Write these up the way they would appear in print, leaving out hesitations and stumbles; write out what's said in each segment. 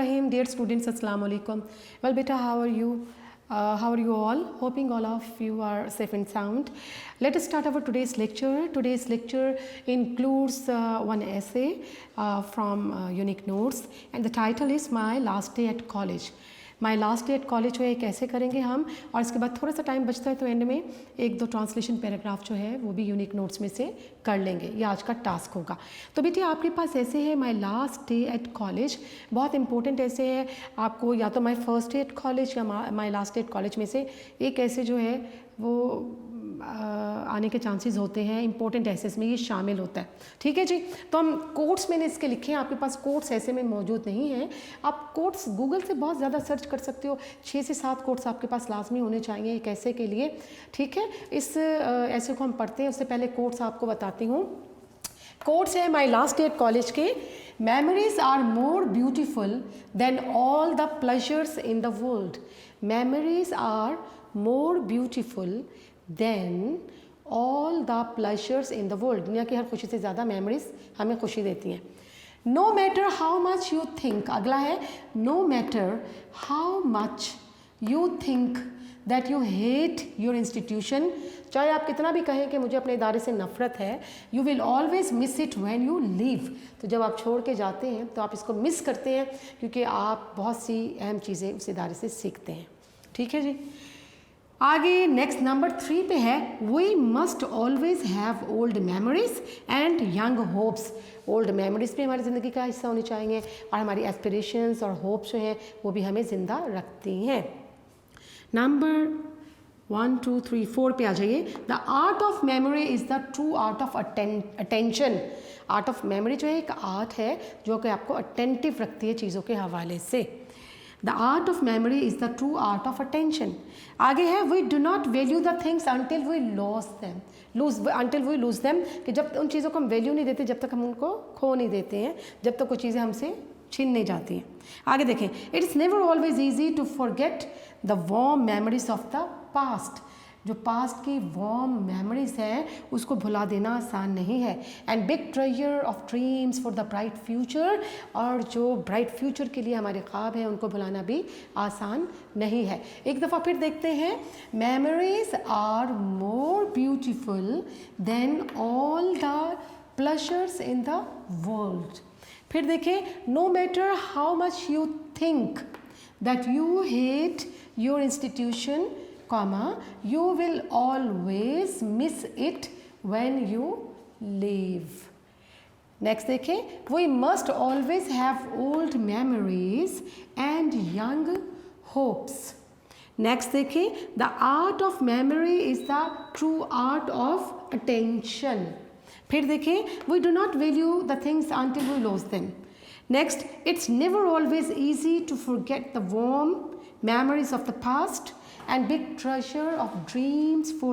Rahim. Dear students, Assalamu alaikum. Well, beta, how are you? How are you all? Hoping all of you are safe and sound. Let us start our today's lecture. Today's lecture includes one essay from Unique Notes, and the title is My Last Day at College. My last day at college जो है कैसे करेंगे हम, और इसके बाद थोड़ा सा टाइम बचता है तो एंड में एक दो ट्रांसलेशन पैराग्राफ जो है वो भी यूनिक नोट्स में से कर लेंगे। ये आज का टास्क होगा। तो बेटे आपके पास ऐसे है my last day at college, बहुत इंपॉर्टेंट ऐसे है आपको, या तो my first day at college या my last day at college में से एक ऐसे जो है वो आने के चांसेस होते हैं। इंपॉर्टेंट ऐसेस में ये शामिल होता है। ठीक है जी। तो हम कोट्स मैंने इसके लिखे हैं, आपके पास कोट्स ऐसे में मौजूद नहीं है। आप कोट्स गूगल से बहुत ज़्यादा सर्च कर सकते हो। 6 से 7 कोट्स आपके पास लाजमी होने चाहिए एक ऐसे के लिए। ठीक है, इस ऐसे को हम पढ़ते हैं। उससे पहले कोट्स आपको बताती हूँ। कोट्स है my last day at college के। Memories are more beautiful than all the pleasures in the world. Memories are more beautiful than all the pleasures in the world. दुनिया की हर खुशी से ज़्यादा मेमोरीज हमें खुशी देती हैं। No matter how much you think, अगला है no matter how much you think that you hate your institution. चाहे आप कितना भी कहें कि मुझे अपने इदारे से नफरत है, you will always miss it when you leave. तो जब आप छोड़ के जाते हैं तो आप इसको मिस करते हैं, क्योंकि आप बहुत सी अहम चीज़ें उस इदारे से सीखते हैं। ठीक है जी। आगे नेक्स्ट नंबर 3 पे है we must always have old memories and young hopes. Old memories भी हमारी ज़िंदगी का हिस्सा होनी चाहिए, और हमारी एस्पिरेशंस और होप्स जो हैं वो भी हमें ज़िंदा रखती हैं। नंबर 1 2 3 4 पे आ जाइए। The art of memory is the true art of attention. Art of memory जो है एक आर्ट है जो कि आपको अटेंटिव रखती है चीज़ों के हवाले से। The art of memory is the true art of attention. आगे है we do not value the things until we lose them, कि जब उन चीज़ों को हम वैल्यू नहीं देते जब तक हम उनको खो नहीं देते हैं, जब तक वो चीज़ें हमसे छीन नहीं जाती हैं। आगे देखें, it is never always easy to forget the warm memories of the past. जो पास्ट की वार्म मेमोरीज है उसको भुला देना आसान नहीं है। And big treasure of dreams for the bright future, और जो ब्राइट फ्यूचर के लिए हमारे ख्वाब हैं उनको भुलाना भी आसान नहीं है। एक दफ़ा फिर देखते हैं, memories are more beautiful than all the pleasures in the world. फिर देखें, no matter how much you think that you hate your institution, you will always miss it when you leave. Next देखें, we must always have old memories and young hopes. Next देखें, the art of memory is the true art of attention. फिर देखें, we do not value the things until we lose them. Next, it's never always easy to forget the warm memories of the past and big treasure of dreams for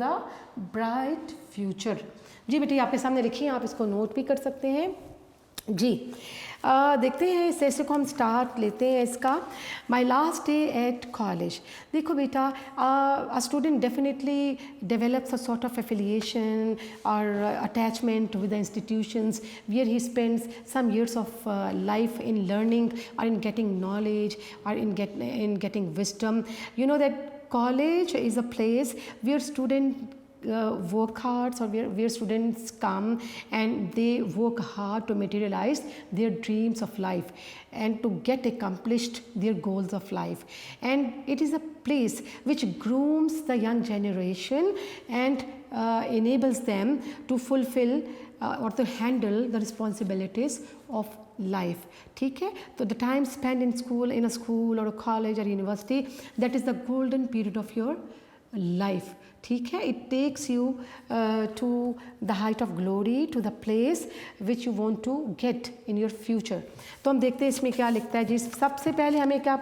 the bright future. जी बेटी आपके सामने लिखिए, आप इसको note भी कर सकते हैं जी। देखते हैं इस ऐसे को हम स्टार्ट लेते हैं इसका। My last day at college. देखो बेटा, a student definitely develops a sort of affiliation और attachment with the institutions where he spends some years of life in learning or in getting knowledge or in getting wisdom. You know that college is a place where students work hard, or where students come and they work hard to materialize their dreams of life and to get accomplished their goals of life. And it is a place which grooms the young generation and enables them to fulfill or to handle the responsibilities of life. ठीक है, तो the time spent in a school or a college or university, that is the golden period of your life. ठीक है, it takes you to the height of glory, to the place which you want to get in your future. तो हम देखते हैं इसमें क्या लिखता है जी। सबसे पहले हमें क्या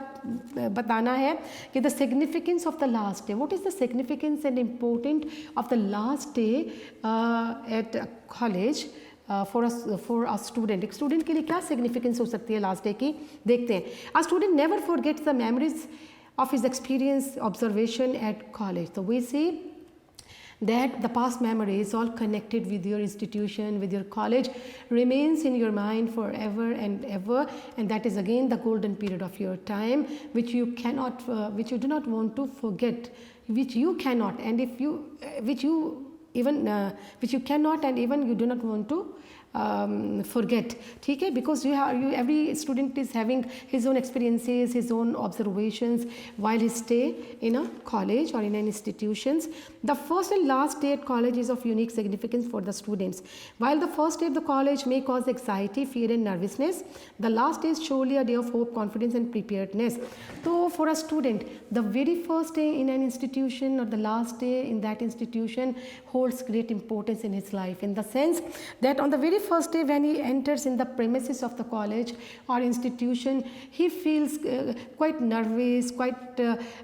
बताना है कि the significance of the last day. What is the significance and important of the last day at college for a student? एक स्टूडेंट के लिए क्या सिग्निफिकेंस हो सकती है लास्ट डे की, देखते हैं। A student never forgets the memories of his experience observation at college. So we see that the past memories all connected with your institution, with your college, remains in your mind forever and ever, and that is again the golden period of your time, which you cannot which you do not want to forget, which you cannot, and if you which you even which you cannot and even you do not want to forget. ठीक है, because you every student is having his own experiences, his own observations while he stay in a college or in an institutions. The first and last day at college is of unique significance for the students. While the first day of the college may cause anxiety, fear and nervousness, the last day is surely a day of hope, confidence and preparedness. So for a student, the very first day in an institution or the last day in that institution holds great importance in his life, in the sense that on the very first day when he enters in the premises of the college or institution, he feels quite nervous, quite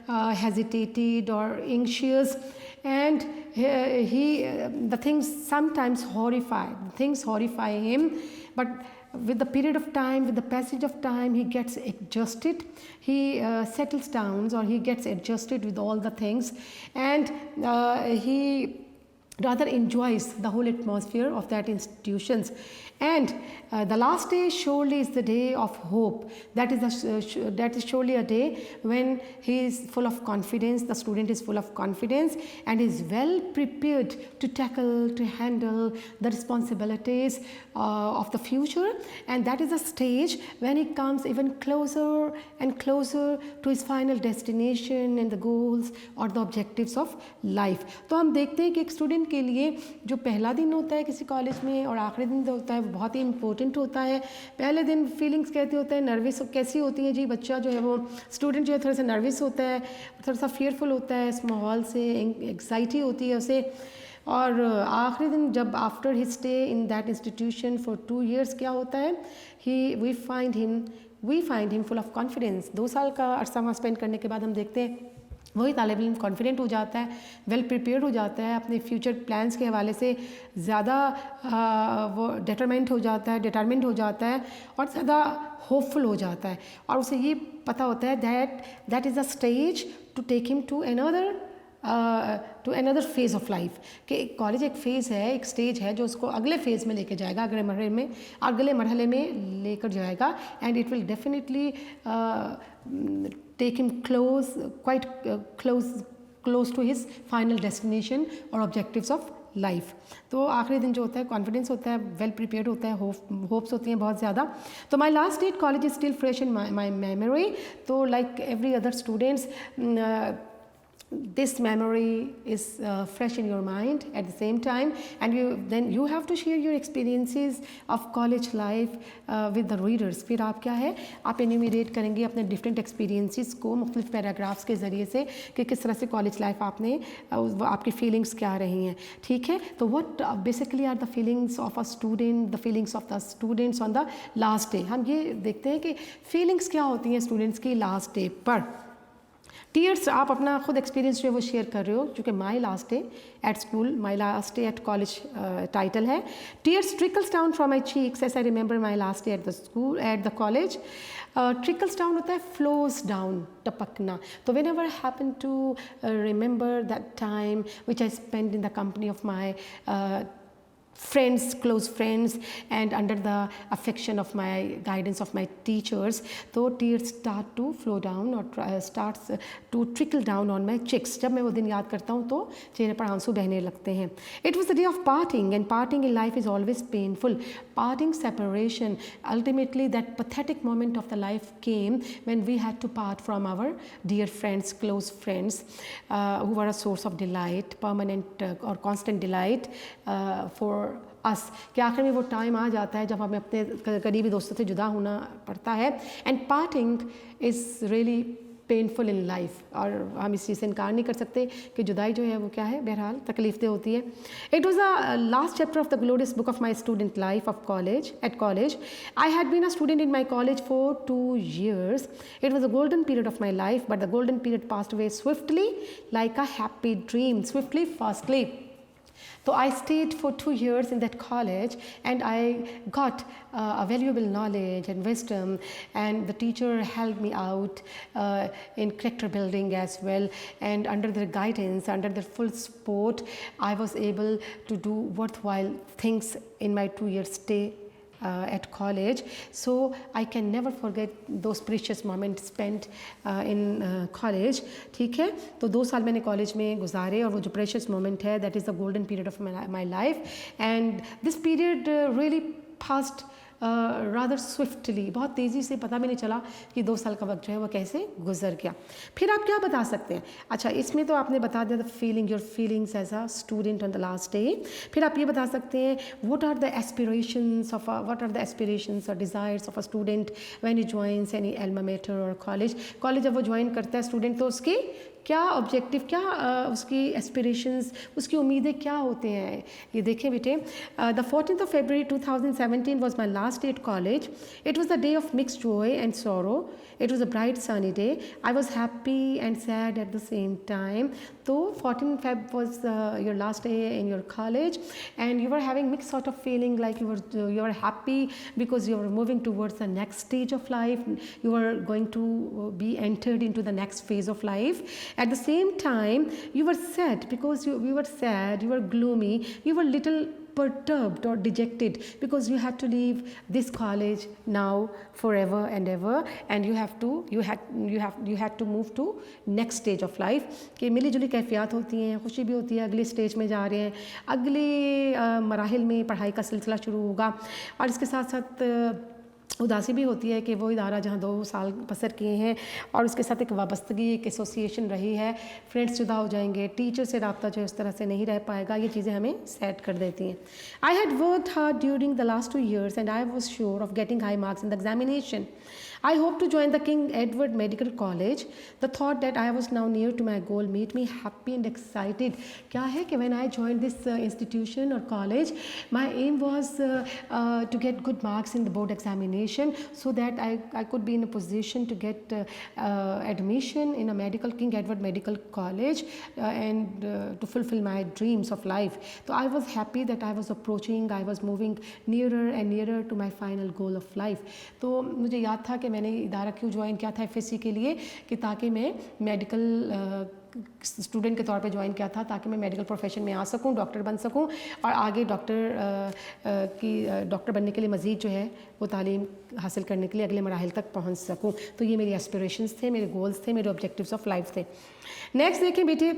hesitated or anxious, and the things sometimes horrify him, but with the period of time, with the passage of time, he gets adjusted, he settles down, or he gets adjusted with all the things, and he rather enjoys the whole atmosphere of that institutions. And the last day surely is the day of hope. That is surely a day when he is full of confidence, the student is full of confidence and is well prepared to tackle, to handle the responsibilities of the future, and that is a stage when he comes even closer and closer to his final destination and the goals or the objectives of life. तो हम देखते हैं कि एक student के लिए जो पहला दिन होता है किसी कॉलेज में और आखिरी दिन होता है वो बहुत ही इम्पोर्टेंट होता है. पहले दिन फीलिंग्स कैसे होते हैं, नर्वस कैसी होती हैं जी, बच्चा जो है वो स्टूडेंट जो है थोड़ा सा नर्वस होता है, थोड़ा सा फियरफुल होता है, इस माहौल से एंग्जाइटी होती है उसे. और आखिरी दिन जब after he stay in that institution for 2 years क्या होता है, we find him full of confidence. 2 साल का अरसा वहाँ स्पेंड करने के बाद हम देखते हैं वही तालिब इल्म कॉन्फिडेंट हो जाता है, वेल प्रिपेयर्ड हो जाता है, अपने फ्यूचर प्लान्स के हवाले से ज़्यादा वो डिटरमिनेंट हो जाता है और ज़्यादा होपफुल हो जाता है, और उसे ये पता होता है that is a stage to take him to another phase of life. कि कॉलेज एक फ़ेज़ है, एक स्टेज है जो उसको अगले फेज़ में लेके जाएगा, अगले मरहले में लेकर जाएगा, and it will definitely take him quite close to his final destination or objectives of life. तो आखिरी दिन जो होता है कॉन्फिडेंस होता है, वेल प्रिपेयर्ड होता है, होप्स होती हैं बहुत ज़्यादा. तो my last day college is still fresh in my memory. तो like every other students, this memory is fresh in your mind at the same time, and you have to share your experiences of college life with the readers. फिर आप क्या है, आप enumerate करेंगे अपने different experiences को मुख्तलिफ paragraphs के ज़रिए से कि किस तरह से कॉलेज लाइफ आपने आपकी फीलिंग्स क्या रही हैं. ठीक है, तो what basically are the feelings of a student, the feelings of the students on the last day. हम ये देखते हैं कि फीलिंग्स क्या होती हैं स्टूडेंट्स की लास्ट डे पर. टीयर्स, आप अपना खुद एक्सपीरियंस जो है वो शेयर कर रहे हो, चूँकि my last day at school, my last day at college title है. Tears trickles down from my cheeks as I remember my last day at the school at the college. Trickles down होता है flows down, टपकना. तो whenever happen to remember that time which I spend in the company of my friends, close friends, and under the affection of my guidance of my teachers, so tears start to flow down or starts to trickle down on my cheeks. जब मैं वो दिन याद करता हूँ तो चेहरे पर आंसू बहने लगते हैं. It was the day of parting, and parting in life is always painful. Parting, separation, ultimately that pathetic moment of the life came when we had to part from our dear friends, close friends, who were a source of delight, permanent or constant delight for us. कि आखिर में वो time आ जाता है जब हमें अपने करीबी दोस्तों से जुदा होना पड़ता है. And parting is really painful in life, और हम इस चीज़ से इनकार नहीं कर सकते कि जुदाई जो है वो क्या है, बहरहाल तकलीफ होती है. It was a last chapter of the glorious book of my student life of college. At college I had been a student in my college for 2 years. It was a golden period of my life, but the golden period passed away swiftly like a happy dream. Swiftly, fastly. So I stayed for 2 years in that college, and I got a valuable knowledge and wisdom, and the teacher helped me out in character building as well, and under their guidance, under their full support, I was able to do worthwhile things in my 2 year stay at college. So I can never forget those precious moments spent in college. ठीक है, तो 2 साल मैंने college में गुजारे, और वो जो precious moment है, that is the golden period of my life, and this period really passed rather swiftly, बहुत तेज़ी से, पता भी नहीं चला कि 2 साल का वक्त जो है वो कैसे गुजर गया. फिर आप क्या बता सकते हैं? अच्छा, इसमें तो आपने बता दिया your feelings as a student on the last day. फिर आप ये बता सकते हैं व्हाट आर द एस्पिरेशंस और desires of a student when he joins any alma mater और कॉलेज. जब वो ज्वाइन करता है स्टूडेंट, तो उसकी क्या ऑब्जेक्टिव, क्या उसकी एस्पिरेशंस, उसकी उम्मीदें क्या होते हैं, ये देखें बेटे. The 14th of February 2017 was my last day at college. It was the day of mixed joy and sorrow. It was a bright sunny day. I was happy and sad at the same time. So 14th Feb was your last day in your college, and you were having mixed sort of feeling, like you were happy because you were moving towards the next stage of life. You were going to be entered into the next phase of life. At the same time, you were sad because you were sad, you were gloomy, you were little perturbed or dejected because you had to leave this college now forever and ever, and you had to move to next stage of life. कि मिली जुली कैफियत होती हैं, खुशी भी होती है, अगले stage में जा रहे हैं, अगले मराहिल में पढ़ाई का सिलसिला शुरू होगा, और इसके साथ साथ उदासी भी होती है कि वो इदारा जहाँ 2 साल बसर किए हैं और उसके साथ एक वाबस्तगी, एक एसोसिएशन रही है, फ्रेंड्स जुदा हो जाएंगे, टीचर से रब्ता जो इस तरह से नहीं रह पाएगा, ये चीज़ें हमें सैड कर देती हैं. I had worked hard during the last 2 years and I was sure of getting high marks in the examination. I hope to join the King Edward Medical College. The thought that I was now near to my goal made me happy and excited. क्या है कि when I joined this institution or college, my aim was to get good marks in the board examination so that I could be in a position to get admission in a King Edward Medical College and to fulfill my dreams of life. So I was happy that I was moving nearer and nearer to my final goal of life. तो मुझे याद था कि मैंने इदारा क्यों join किया था एफएससी के लिए, कि ताकि मैं मेडिकल स्टूडेंट के तौर पे ज्वाइन किया था, ताकि मैं मेडिकल प्रोफेशन में आ सकूं, डॉक्टर बन सकूं, और आगे डॉक्टर बनने के लिए मज़ीद जो है वो तालीम हासिल करने के लिए अगले मराहिल तक पहुंच सकूं. तो ये मेरी एस्पिरेशंस थे, मेरे गोल्स थे, मेरे ऑब्जेक्टिव्स ऑफ लाइफ थे. नेक्स्ट देखें बेटे,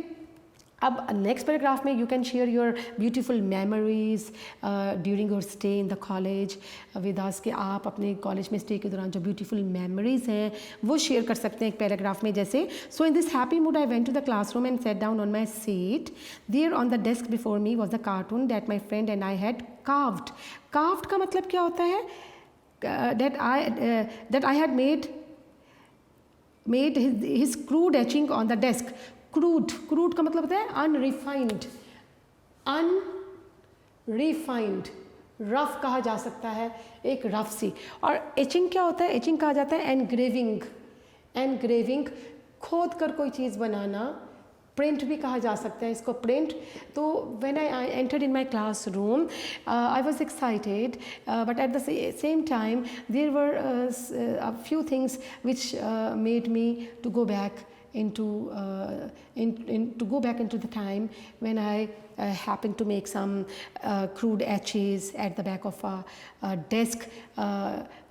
अब नेक्स्ट पैराग्राफ में you can share your beautiful memories during your stay in the college with us, कि आप अपने कॉलेज में स्टे के दौरान जो ब्यूटीफुल मेमोरीज हैं वो शेयर कर सकते हैं एक पैराग्राफ में. जैसे, so in this happy mood I went to the classroom and set down on my seat. There on the desk before me was the cartoon that my friend and I had carved. Carved का मतलब क्या होता है? that I had made his crude etching on the desk. Crude का मतलब होता है unrefined, rough कहा जा सकता है, एक रफ सी. और एचिंग क्या होता है? एचिंग कहा जाता है एनग्रेविंग, खोद कर कोई चीज़ बनाना. प्रिंट भी कहा जा सकता है इसको, प्रिंट. तो when I entered in my class room I was excited, but at the same time there were a few things which made me to go back into the time when I happened to make some crude etches at the back of a desk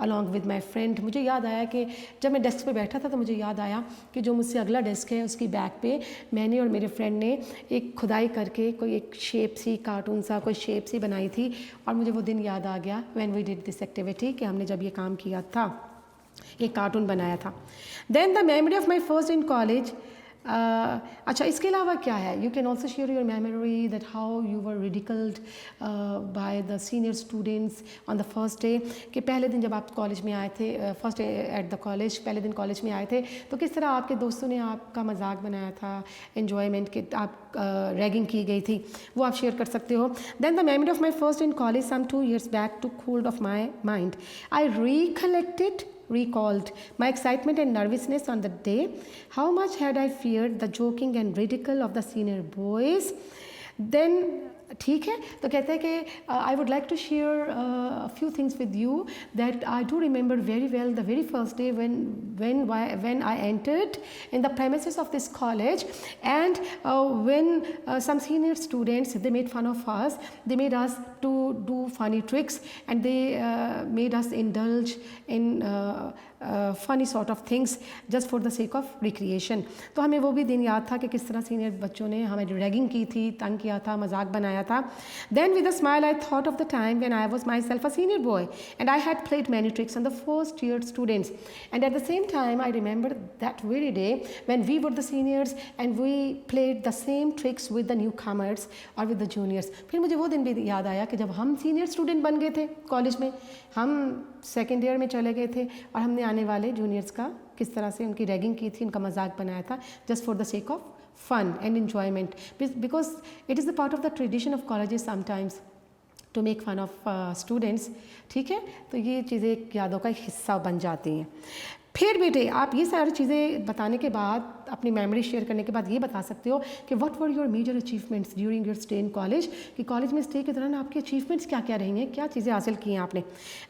along with my friend. मुझे याद आया कि जब मैं desk पे बैठा था तो मुझे याद आया कि जो मुझसे अगला डेस्क है उसकी बैक पे मैंने और मेरे फ्रेंड ने एक खुदाई करके कोई एक शेप सी, कार्टून सा कोई शेप सी बनाई थी, और मुझे वो दिन याद आ गया when we did this activity, कि हमने जब ये काम किया था, एक कार्टून बनाया था. Then the memory of my first in college. अच्छा, इसके अलावा क्या है? You can also share your memory that how you were ridiculed by the senior students on the first day, कि पहले दिन जब आप कॉलेज में आए थे, first day at the college, पहले दिन कॉलेज में आए थे, तो किस तरह आपके दोस्तों ने आपका मजाक बनाया था, एन्जॉयमेंट के आप रैगिंग की गई थी, वो आप शेयर कर सकते हो. Then the memory of my first in college some 2 years back to hold of my mind. I recalled my excitement and nervousness on the day. How much had I feared the joking and ridicule of the senior boys. Then ठीक है, तो कहते हैं कि I would like to share few things with you that I do remember very well the very first day when I entered in the premises of this college, and when some senior students, they made fun of us, they made us to do funny tricks, and they made us indulge in funny sort of things just for the sake of recreation. तो हमें वो भी दिन याद था कि किस तरह सीनियर बच्चों ने हमें रैगिंग की थी, तंग किया था, मजाक बनाया था. Then with a smile I thought of the time when I was myself a senior boy and I had played many tricks on the first year students, and at the same time I remember that very day when we were the seniors and we played the same tricks with the newcomers or with the juniors. फिर मुझे वो दिन भी याद आया कि जब हम सीनियर स्टूडेंट बन गए थे कॉलेज में, हम सेकेंड ईयर में चले गए थे और हमने आने वाले जूनियर्स का किस तरह से उनकी रैगिंग की थी, उनका मजाक बनाया था, just for the sake of fun and enjoyment, because it is the part of the tradition of colleges sometimes to make fun of students. ठीक है, तो ये चीज़ें यादों का एक हिस्सा बन जाती हैं. फिर बेटे आप ये सारी चीज़ें बताने के बाद, अपनी मेमोरी शेयर करने के बाद ये बता सकते हो कि what were your major achievements during your stay in college, कि कॉलेज में स्टे के दौरान आपके अचीवमेंट्स क्या क्या रहेंगे, क्या चीज़ें हासिल की हैं आपने.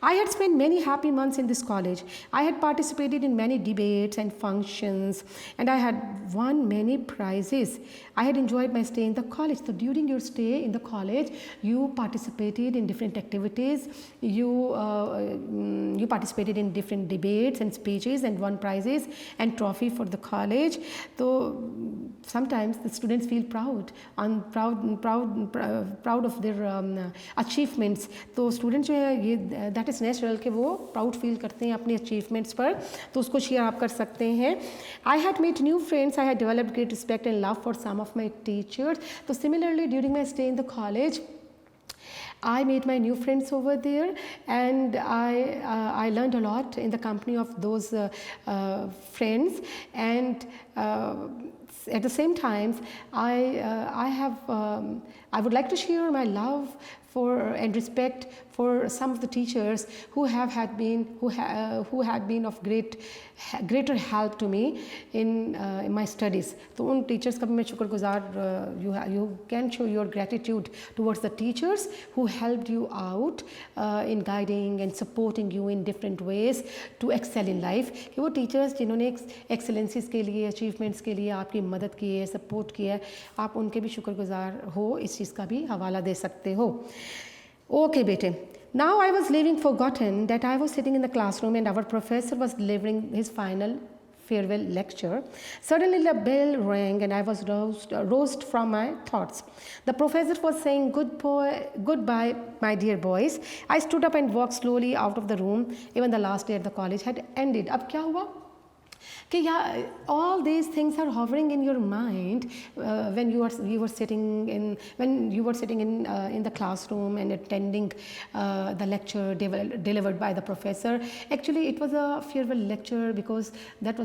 I had spend many happy months in this college. I had participated in many debates and functions and I had won many prizes. I had enjoyed my stay in the college. So during your stay in the college, you participated in different activities. You participated in different debates and speeches and won prizes and trophy for the college. So sometimes the students feel proud of their achievements. तो students जो है ये that is natural कि वो proud feel करते हैं अपने achievements पर, तो उसको share आप कर सकते हैं. I had made new friends. I had developed great respect and love for some of my teachers. So similarly, during my stay in the college, I made my new friends over there, and I learned a lot in the company of those friends, and at the same time I would like to share my love for and respect for some of the teachers who had been of greater help to me in my studies. तो उन teachers का भी मैं शुक्रगुजार, you can show your gratitude towards the teachers who helped you out in guiding and supporting you in different ways to excel in life. कि वो teachers जिन्होंने excellencies के लिए, achievements के लिए आपकी मदद की है, support किया है, आप उनके भी शुक्रगुजार हो, इस चीज़ का भी हवाला दे सकते हो. Okay, bete. Now I was leaving forgotten that I was sitting in the classroom and our professor was delivering his final farewell lecture. Suddenly the bell rang and I was roused from my thoughts. The professor was saying goodbye, my dear boys. I stood up and walked slowly out of the room. Even the last day at the college had ended. अब क्या हुआ कि all these things are hovering in your mind when you were sitting in the classroom and attending the lecture delivered by the professor. Actually, it was a farewell lecture because that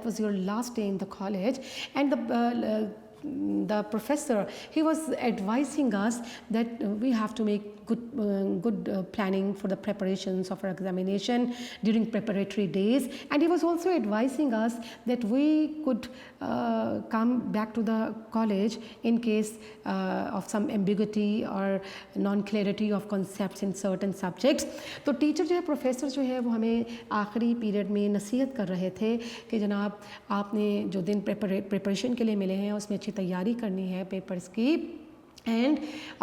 was your last day in the college, and the professor, he was advising us that we have to make good planning for the preparations of our examination during preparatory days, and he was also advising us that we could come back to the college in case of some ambiguity or non-clarity of concepts in certain subjects. तो teacher जो है, professor जो है, वो हमें आखिरी period में नसीहत कर रहे थे कि जनाब आपने जो दिन प्रिपरेशन के लिए मिले हैं उसमें अच्छी तैयारी करनी है पेपर्स की,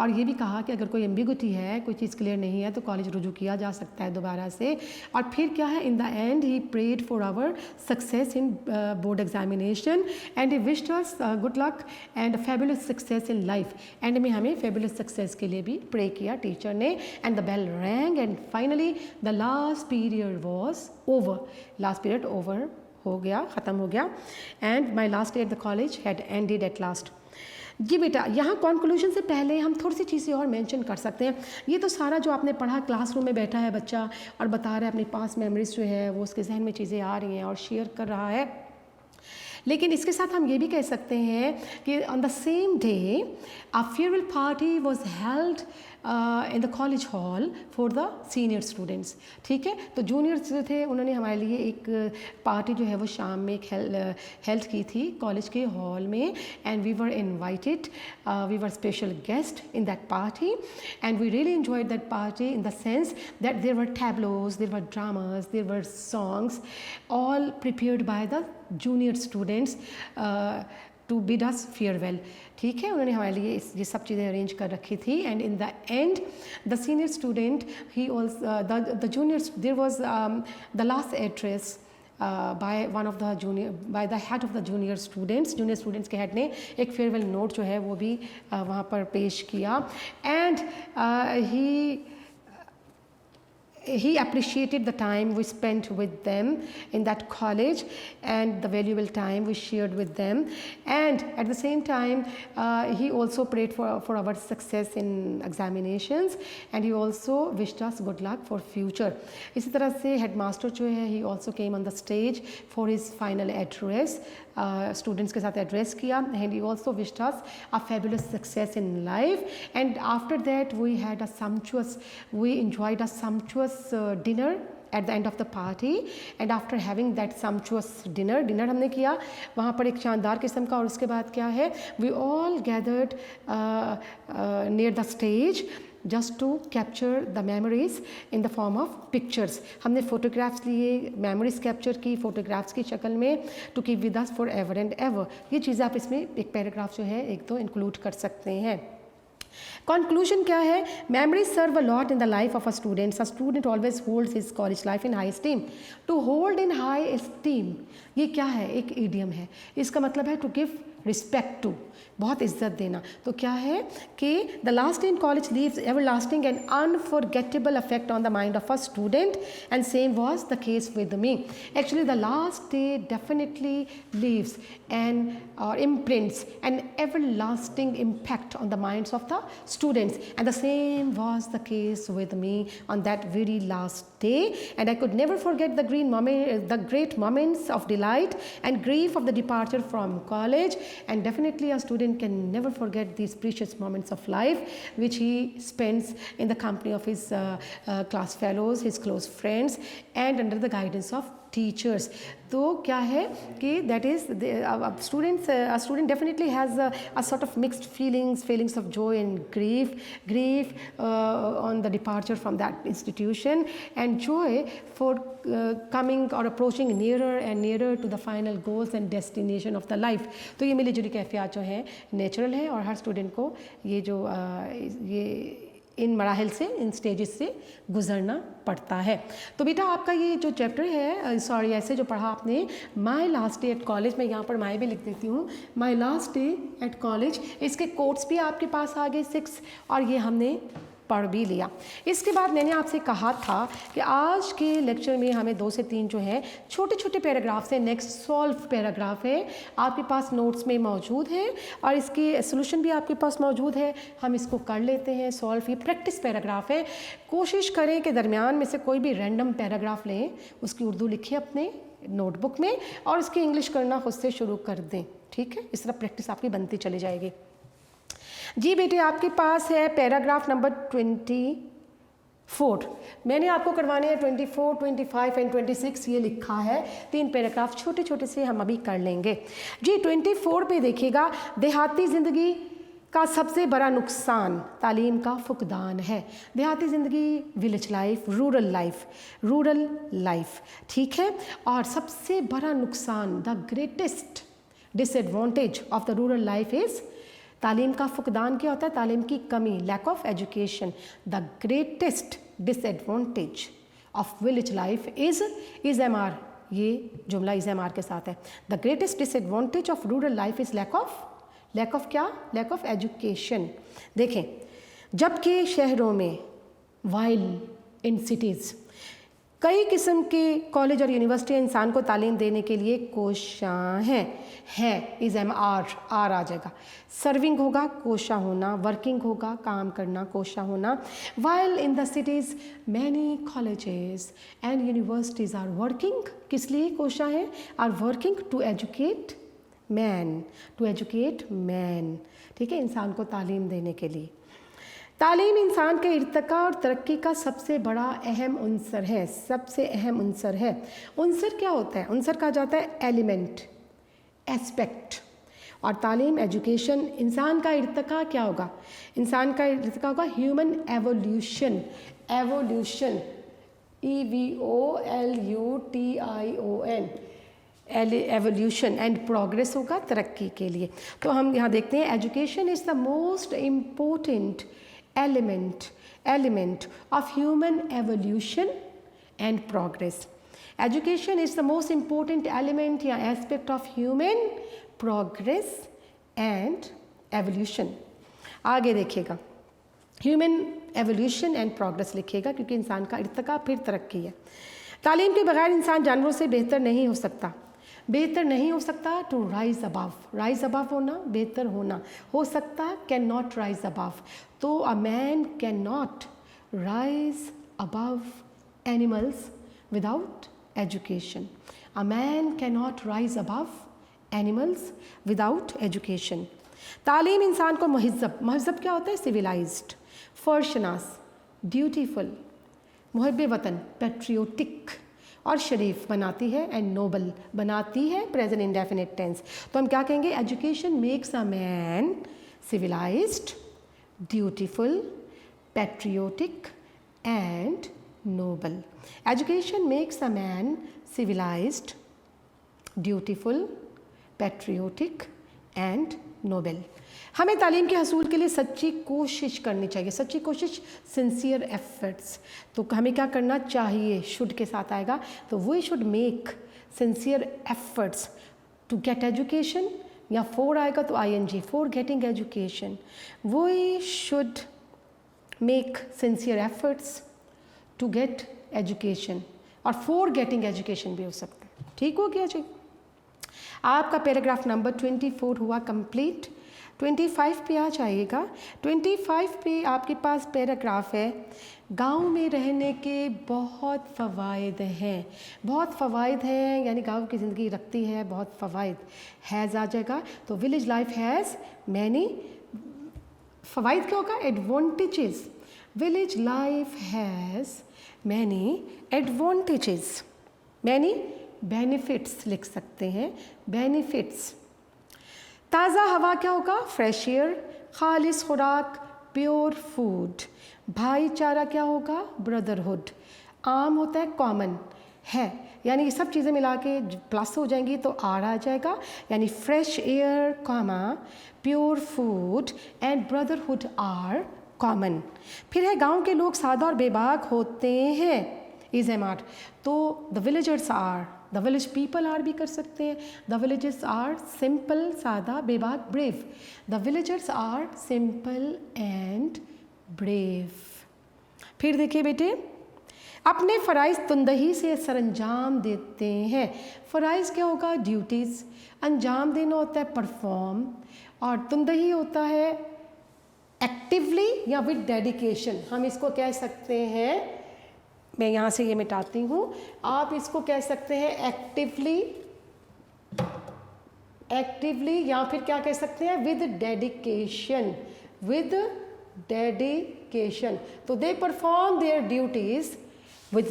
और ये भी कहा कि अगर कोई एम्बिगुटी है, कोई चीज़ क्लियर नहीं है, तो कॉलेज रुजू किया जा सकता है दोबारा से. और फिर क्या है, in the end he prayed for our success in board examination and he wished us good luck and fabulous success in life. End में हमें फेबुलस सक्सेस के लिए भी प्रे किया टीचर ने. And the bell rang and finally the last period was over. Last period over हो गया, ख़त्म हो गया, and my last day at the college had ended at last. जी बेटा, यहाँ कंक्लूजन से पहले हम थोड़ी सी चीज़ें और मेंशन कर सकते हैं. ये तो सारा जो आपने पढ़ा, क्लासरूम में बैठा है बच्चा और बता रहा है अपनी पास मेमोरीज जो है वो उसके जहन में चीज़ें आ रही हैं और शेयर कर रहा है. लेकिन इसके साथ हम ये भी कह सकते हैं कि on the same day a farewell party was held in the college hall for the senior students. ठीक है, तो जूनियर्स जो थे उन्होंने हमारे लिए एक पार्टी जो है वो शाम में हेल्थ की थी कॉलेज के हॉल में, and we were invited, we were special guest in that party, and we really enjoyed that party in the sense that there were tableaus, there were dramas, there were songs, all prepared by the junior students to bid us farewell. ठीक है, उन्होंने हमारे लिए ये सब चीज़ें arrange कर रखी थी, and in the end the senior student he also the juniors there was the last address by one of the junior, by the head of the junior students के head ने एक फेयरवेल नोट जो है वो भी वहाँ पर पेश किया, and he appreciated the time we spent with them in that college and the valuable time we shared with them, and at the same time he also prayed for our success in examinations, and he also wished us good luck for future. इसी तरह से headmaster जो है he also came on the stage for his final address, students के साथ address किया, and he also wished us a fabulous success in life, and after that we enjoyed a sumptuous dinner at the end of the party, and after having that sumptuous dinner हमने किया वहाँ पर एक शानदार किस्म का, और उसके बाद क्या है, we all gathered near the stage just to capture the memories in the form of pictures. हमने photographs लिए, memories capture की photographs की शक्ल में, to keep with us forever and ever. ये चीज़ें आप इसमें एक पैराग्राफ जो है एक तो इंक्लूड कर सकते हैं। कंक्लूजन क्या है, memories serve a lot in the life of a student. A student always holds his college life in high esteem. To hold in high esteem, ये क्या है, एक idiom है, इसका मतलब है to give respect to, बहुत इज्जत देना। तो क्या है कि the last day in college leaves ever lasting and unforgettable affect on the mind of a student, and same was the case with me. Actually the last day definitely leaves and और imprints an everlasting impact on the minds of the students, and the same was the case with me on that very last day, and I could never forget the great moments of delight and grief of the departure from college, and definitely a student can never forget these precious moments of life which he spends in the company of his class fellows, his close friends, and under the guidance of teachers. तो क्या है कि that is a student definitely has a sort of mixed feelings of joy and grief on the departure from that institution, and joy for coming or approaching nearer and nearer to the final goals and destination of the life. तो ये मिली जुली कैफियत जो है natural है, और हर student को ये जो ये इन मराहिल से, इन स्टेजेस से गुजरना पड़ता है। तो बेटा आपका ये जो चैप्टर है, सॉरी ऐसे जो पढ़ा आपने, माई लास्ट डे एट कॉलेज, मैं यहाँ पर माई भी लिख देती हूँ, माई लास्ट डे एट कॉलेज, इसके कोट्स भी आपके पास आ गए 6, और ये हमने पढ़ भी लिया। इसके बाद मैंने आपसे कहा था कि आज के लेक्चर में हमें 2 से 3 जो है छोटे छोटे पैराग्राफ्स हैं, नेक्स्ट सॉल्व पैराग्राफ है, आपके पास नोट्स में मौजूद है, और इसकी सोल्यूशन भी आपके पास मौजूद है। हम इसको कर लेते हैं सॉल्व। ये प्रैक्टिस पैराग्राफ है, कोशिश करें कि दरमियान में से कोई भी रैंडम पैराग्राफ लें, उसकी उर्दू लिखिए अपने नोटबुक में, और उसकी इंग्लिश करना खुद से शुरू कर दें। ठीक है, इस तरह प्रैक्टिस आपकी बनती चली जाएगी। जी बेटे, आपके पास है पैराग्राफ नंबर 24। मैंने आपको करवाने हैं 24, 25 एंड 26, ये लिखा है। 3 पैराग्राफ छोटे छोटे से हम अभी कर लेंगे। जी 24 पे देखिएगा, देहाती ज़िंदगी का सबसे बड़ा नुकसान तालीम का फुकदान है। देहाती ज़िंदगी, विलेज लाइफ, रूरल लाइफ, ठीक है। और सबसे बड़ा नुकसान, the greatest disadvantage of the rural life is, तालीम का फुकदान क्या होता है, तालीम की कमी, lack of education. The greatest disadvantage of village life is MR, ये जुमला इज़ MR के साथ है। The greatest disadvantage of rural life is lack of क्या, लैक ऑफ एजुकेशन। देखें, जबकि शहरों में, वाइल इन सिटीज़, कई किस्म के कॉलेज और यूनिवर्सिटी इंसान को तालीम देने के लिए कोशां हैं इज़ MR, आर आ जाएगा। सर्विंग होगा, कोशा होना, वर्किंग होगा, काम करना, कोशा होना। While in the cities many colleges and universities are working, किस लिए कोशा हैं, are working to educate man, ठीक है, इंसान को तालीम देने के लिए। तालीम इंसान के इर्तिका और तरक्की का सबसे बड़ा अहम उन्सर है, सबसे अहम उन्सर है। उन्सर क्या होता है? उन्सर कहा जाता है एलिमेंट, एस्पेक्ट। और तालीम, एजुकेशन, इंसान का इर्तिका क्या होगा? इंसान का इर्तिका होगा human evolution, evolution, EVOLUTION, evolution and progress होगा तरक्की के लिए। तो हम यहाँ देखते हैं education is the most important element of human evolution and progress. Education is the most important element या aspect of human progress and evolution. आगे देखिएगा ह्यूमन एवोल्यूशन एंड प्रोग्रेस लिखिएगा, क्योंकि इंसान का इर्तिका फिर तरक्की है। तालीम के बगैर इंसान जानवरों से बेहतर नहीं हो सकता, बेहतर नहीं हो सकता। To rise above, rise above होना, बेहतर होना, हो सकता, कैन नॉट राइज अबव। तो a man can not rise above animals without education. A man can not rise above animals without education. तालीम इंसान को महज़ब, महज़ब क्या होता है? सिविलाइज्ड, फर्शनास, ड्यूटीफुल, मुहब्ब वतन, पेट्रियोटिक और शरीफ बनाती है, एंड नोबल बनाती है, प्रेजेंट इंडेफिनिट टेंस। तो हम क्या कहेंगे? Education makes a man civilised, dutiful, patriotic and noble. Education makes a man civilised, dutiful, patriotic and noble. हमें तालीम के हसूल के लिए सच्ची कोशिश करनी चाहिए, सच्ची कोशिश, सिंसियर एफर्ट्स। तो हमें क्या करना चाहिए? शुड के साथ आएगा, तो we should make sincere efforts to get education, या फॉर आएगा तो ING, for getting education. We should make sincere efforts to get education, और फॉर गेटिंग एजुकेशन भी हो सकता है। ठीक हो गया जी? आपका पैराग्राफ नंबर 24 हुआ कंप्लीट। 25 पे आ जाइएगा। 25 पे आपके पास पैराग्राफ है, गांव में रहने के बहुत फ़वाइद हैं, बहुत फ़वाइद हैं, यानी गांव की ज़िंदगी रखती है बहुत फ़वाइद। हैज़ आ जाएगा, तो विलेज लाइफ हैज़ मैनी फ़वाइद। क्या होगा? Advantages. Village life has many advantages, many benefits लिख सकते हैं, बेनिफिट्स। ताज़ा हवा क्या होगा? Fresh air. खालिस खुराक, प्योर फूड। भाईचारा क्या होगा? ब्रदरहुड। आम होता है कॉमन है, यानी ये सब चीज़ें मिला के प्लस हो जाएंगी तो आर आ जाएगा, यानी fresh air comma pure food and brotherhood are common. फिर है गांव के लोग सादा और बेबाक होते हैं, इज एम आर। तो the villagers are, the village people are भी कर सकते हैं। द विलेजर्स आर सिंपल, सादा, बेबाक, brave. The villagers are simple and brave. फिर देखिए बेटे, अपने फ़राइज़ तुंदही से सरअंजाम देते हैं। फ़राइज़ क्या होगा? ड्यूटीज़। अंजाम देना होता है परफॉर्म, और तुंदही होता है एक्टिवली या विद डेडिकेशन। हम इसको कह सकते हैं, मैं यहाँ से ये मिटाती हूँ, आप इसको कह सकते हैं एक्टिवली, एक्टिवली, या फिर क्या कह सकते हैं? With dedication, with dedication. तो they perform their duties with,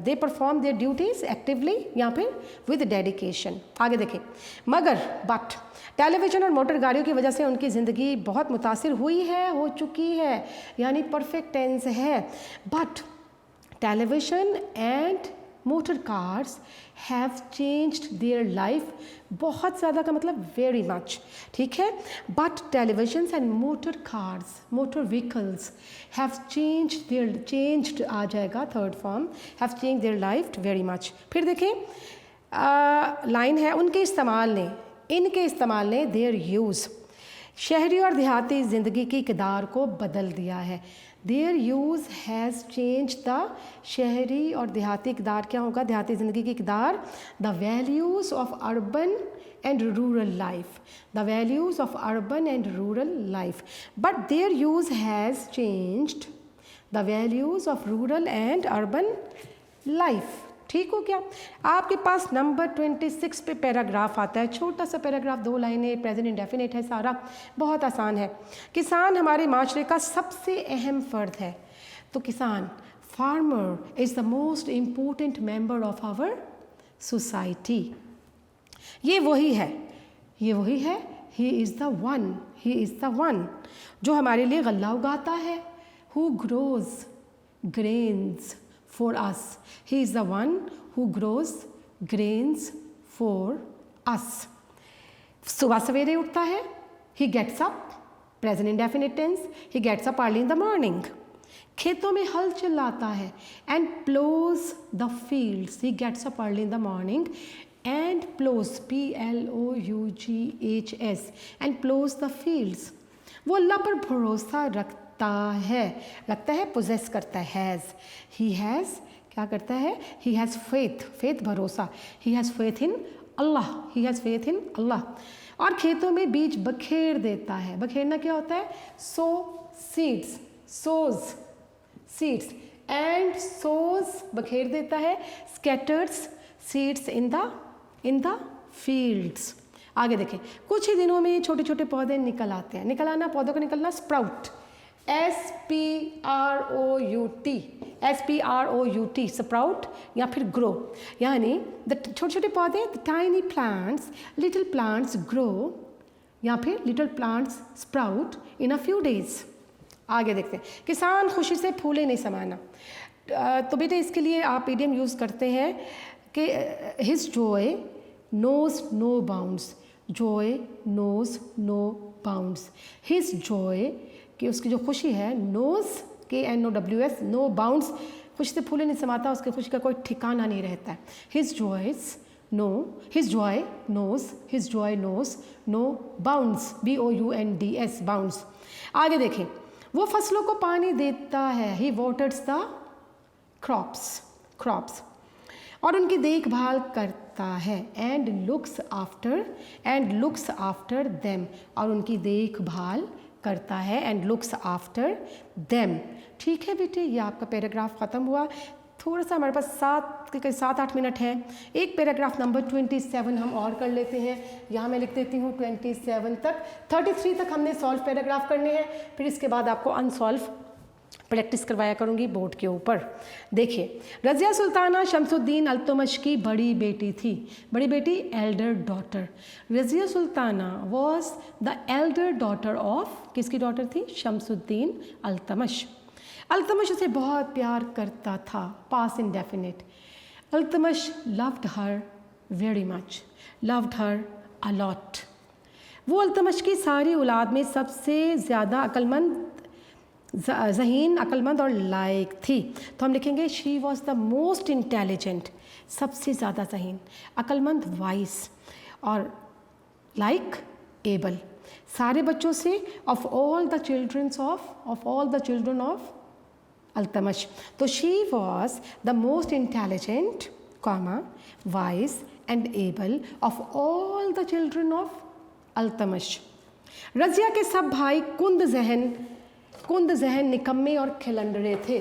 they perform their duties actively या फिर विद डेडिकेशन। आगे देखें, मगर बट टेलीविज़न और मोटर गाड़ियों की वजह से उनकी ज़िंदगी बहुत मुतासिर हुई है, हो चुकी है, यानी परफेक्ट टेंस है। But television and motor cars have changed their life, बहुत ज़्यादा का मतलब वेरी मच, ठीक है। But television and motor cars, motor vehicles have changed their, changed आ जाएगा third form, have changed their life very much. फिर देखें लाइन है, उनके इस्तेमाल ने, इनके इस्तेमाल ने, देयर यूज़, शहरी और देहाती ज़िंदगी की किरदार को बदल दिया है। There use has change the, शहरी और देहाती किरदार क्या होगा? देहाती ज़िंदगी की किरदार। The values of urban and rural life, the values of urban and rural life. But there use has changed the values of rural and urban life, ठीक हो गया। आपके पास नंबर 26 पे पैराग्राफ आता है, छोटा सा पैराग्राफ, 2 लाइनें, प्रेजेंट इंडेफिनिट है, सारा बहुत आसान है। किसान हमारे माशरे का सबसे अहम फ़र्द है। तो किसान, farmer is the most important member of our society. ये वही है, ये वही है, he is the one, he is the one जो हमारे लिए गल्ला उगाता है। Who grows grains for us, he is the one who grows grains for us. सुबह सवेरे उठता है, he gets up, present indefinite tense, he gets up early in the morning. खेतों में हल चलाता है, and प्लोज the fields, he gets up early in the morning and plows, P-L-O-U-G-H-S, and plows the fields। वो अल्लाह पर भरोसा रखता है, पोजेस करता है, हैज़, ही हैज़ क्या करता है, ही हैज़ फेथ, फेथ भरोसा, ही हैज़ फेथ इन अल्लाह, ही हैज़ फेथ इन अल्लाह। और खेतों में बीज बखेर देता है। बखेरना क्या होता है, सो सीड्स, सोज सीड्स, एंड सोज बखेर देता है, scatters seeds in the fields. आगे देखें, कुछ ही दिनों में छोटे छोटे पौधे निकल आते हैं। निकल आना, पौधों का निकलना, स्प्राउट, SPROUT, स्प्राउट या फिर ग्रो, यानी द छोटे छोटे पौधे, the tiny plants, little plants grow या फिर little plants sprout in a few days. आगे देखते हैं, किसान खुशी से फूले नहीं समाना। तो बेटे इसके लिए आप इडियम यूज़ करते हैं कि his joy knows no bounds, joy knows no bounds. His joy कि उसकी जो खुशी है, नोज KNOWS, नो बाउंड्स, खुशी से फूले नहीं समाता, उसकी खुशी का कोई ठिकाना नहीं रहता है। His joy knows no bounds, BOUNDS, bounds. आगे देखें, वो फसलों को पानी देता है, ही वाटर्स द क्रॉप्स, और उनकी देखभाल करता है, एंड लुक्स आफ्टर देम, और उनकी देखभाल करता है, एंड लुक्स आफ्टर देम। ठीक है बेटे, ये आपका पैराग्राफ ख़त्म हुआ। थोड़ा सा हमारे पास 7-8 मिनट हैं। एक पैराग्राफ नंबर 27 हम और कर लेते हैं। यहाँ मैं लिख देती हूँ 27 तक, 33 तक हमने सॉल्व पैराग्राफ करने हैं, फिर इसके बाद आपको अनसॉल्व प्रैक्टिस करवाया करूँगी बोर्ड के ऊपर। देखिए, रज़िया सुल्ताना शमसुद्दीन अल्तमश की बड़ी बेटी थी। बड़ी बेटी, elder daughter. Razia Sultana was the elder daughter of, किसकी डॉटर थी, शमसुद्दीन अल्तमश। अल्तमश उसे बहुत प्यार करता था, past indefinite. Altamash loved her very much, loved her a lot. वो अल्तमश की सारी औलाद में सबसे ज़्यादा अक्लमंद, ज़हीन, अक्लमंद और लायक थी। तो हम लिखेंगे she was the most intelligent, सबसे ज़्यादा ज़हीन, अक्लमंद वाइस, और लाइक एबल, सारे बच्चों से, of all the children of Altamash. तो she was the most intelligent, wise and able of all the children of Altamash. Razia के सब भाई कुंद जहन, निकम्मे और खिलंडरे थे।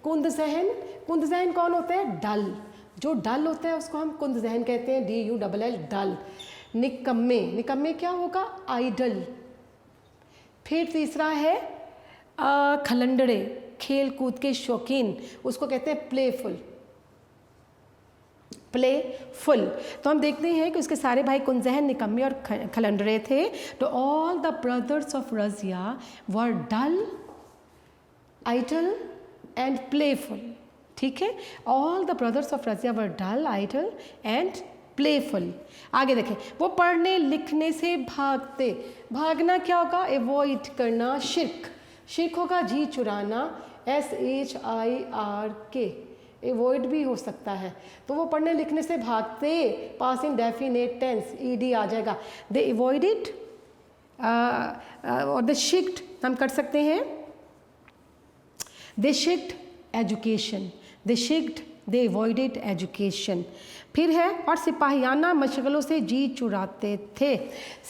कुंद जहन कौन होता है, डल, जो डल होता है उसको हम कुंद जहन कहते हैं, DULL, डल। निकम्मे क्या होगा, आइडल। फिर तीसरा है खलंडरे, खेल कूद के शौकीन, उसको कहते हैं प्लेफुल। तो हम देखते हैं कि उसके सारे भाई कुंजहन, निकम्मे और खलंडरे थे। तो all the brothers of Razia were dull, idle and playful। ठीक है, all the brothers of Razia were dull, idle and playful. आगे देखें, वो पढ़ने लिखने से भागते। भागना क्या होगा, एवॉइड करना, शिर्क होगा, जी चुराना, SHIRK, एवॉइड भी हो सकता है। तो वो पढ़ने लिखने से भागते, पास इंडेफिनिट टेंस, ED आ जाएगा। दे एवॉइडेड और द शिक्ड हम कर सकते हैं, दे शिक्ड एजुकेशन, दे एवॉइडेड एजुकेशन। फिर है, और सिपाहियाना मशगलों से जी चुराते थे।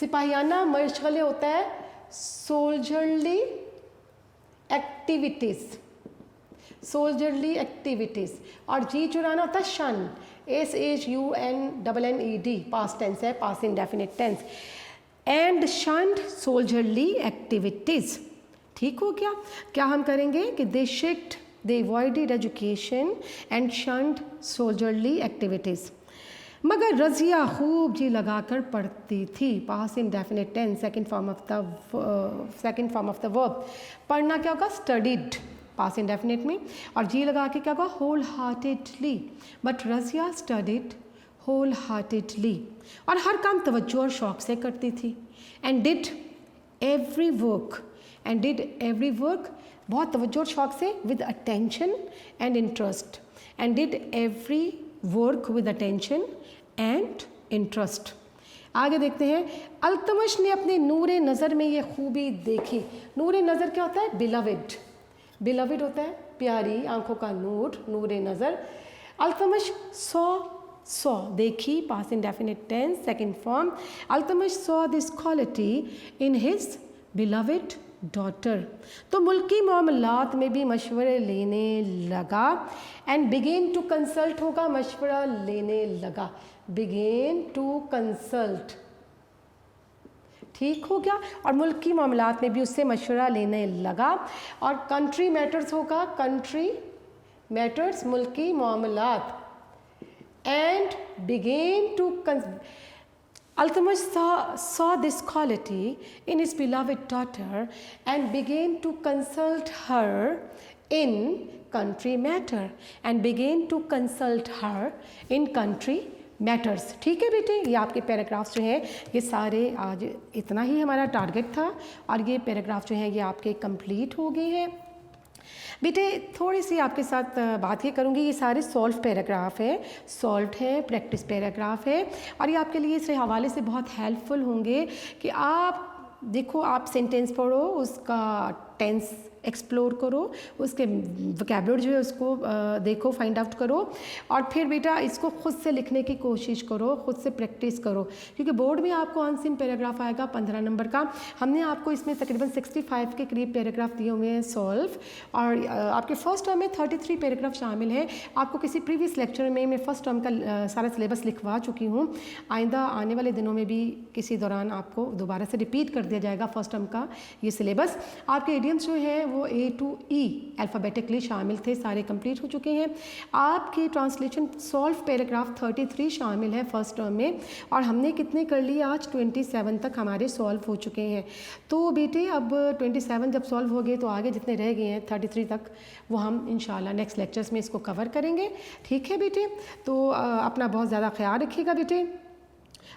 सिपाहियाना मशगले होता है सोल्जरली एक्टिविटीज़, सोल्जरली एक्टिविटीज़, और जी चुराना होता है शन, SHUNNED, पास्ट टेंस है, past indefinite tense, and shunned soldierly activities. ठीक हो गया। क्या हम करेंगे कि they avoided education and shunned soldierly activities. मगर रज़िया खूब जी लगाकर पढ़ती थी, past indefinite tense, second form of the verb. पढ़ना क्या होगा, स्टडीड, पास्ट इंडेफिनिट में, और जी लगा के क्या होगा, wholeheartedly. But Razia studied wholeheartedly, और हर काम तवज्जो और शौक़ से करती थी। एंड डिड एवरी वर्क, बहुत तवज्जो और शौक़ से, with attention and interest, and did every work with attention and interest. आगे देखते हैं, अल्तमश ने अपने नूरे नज़र में ये खूबी देखी। नूरे नज़र क्या होता है, बिलविड होता है, प्यारी आंखों का नूर, नूरे नज़र। अल्तमश सॉ देखी, past indefinite tense, second form. Altamash saw this quality in his beloved daughter, तो मुल्की मामलात में भी मशवरे लेने लगा। एंड बिगेन टू कंसल्ट होगा, मशवरा लेने लगा, बिगेन टू कंसल्ट। ठीक हो गया। और मुल्की मामलात में भी उससे मशवरा लेने लगा। और कंट्री मैटर्स होगा, कंट्री मैटर्स, मुल्की मामलात। And began to Althmus saw this quality in his beloved daughter and began to consult her in country matter, matters। ठीक है बेटे, ये आपके पैराग्राफ्स जो हैं ये सारे, आज इतना ही हमारा टारगेट था, और ये पैराग्राफ जो हैं ये आपके कंप्लीट हो गए हैं। बेटे थोड़ी सी आपके साथ बात ये करूँगी, ये सारे सॉल्व पैराग्राफ है, सॉल्व है, प्रैक्टिस पैराग्राफ है, और ये आपके लिए इस हवाले से बहुत हेल्पफुल होंगे कि आप देखो, आप सेंटेंस पढ़ो, उसका टेंस एक्सप्लोर करो, उसके वोकैबुलरी जो है उसको देखो, फाइंड आउट करो, और फिर बेटा इसको ख़ुद से लिखने की कोशिश करो, ख़ुद से प्रैक्टिस करो, क्योंकि बोर्ड में आपको अनसिन पैराग्राफ आएगा 15 नंबर का। हमने आपको इसमें तकरीबन 65 के करीब पैराग्राफ दिए हुए हैं सॉल्व, और आपके फर्स्ट टर्म में 33 पैराग्राफ शामिल है। आपको किसी प्रीवियस लेक्चर में मैं फ़र्स्ट टर्म का सारा सिलेबस लिखवा चुकी हूँ। आइंदा आने वाले दिनों में भी किसी दौरान आपको दोबारा से रिपीट कर दिया जाएगा फर्स्ट टर्म का ये सिलेबस। आपके इडियम्स जो है वो A to E अल्फ़ाबेटिकली शामिल थे, सारे कंप्लीट हो चुके हैं। आपकी ट्रांसलेशन सॉल्व पैराग्राफ 33 शामिल है फर्स्ट टर्म में, और हमने कितने कर लिए, आज 27 तक हमारे सॉल्व हो चुके हैं। तो बेटे अब 27 जब सॉल्व हो गए तो आगे जितने रह गए हैं 33 तक, वो हम इंशाल्लाह नेक्स्ट लेक्चर्स में इसको कवर करेंगे। ठीक है बेटे, तो अपना बहुत ज़्यादा ख्याल रखिएगा बेटे,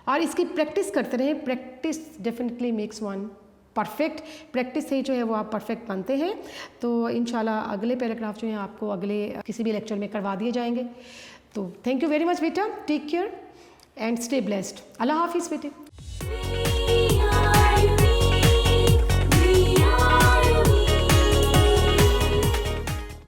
और इसकी प्रैक्टिस करते रहें। Practice definitely makes one perfect, practice से जो है वो आप परफेक्ट बनते हैं। तो इंशाल्लाह अगले पैराग्राफ जो हैं आपको अगले किसी भी लेक्चर में करवा दिए जाएंगे। तो थैंक यू वेरी मच बेटा, take care and stay blessed. अल्लाह हाफिज़ बेटे।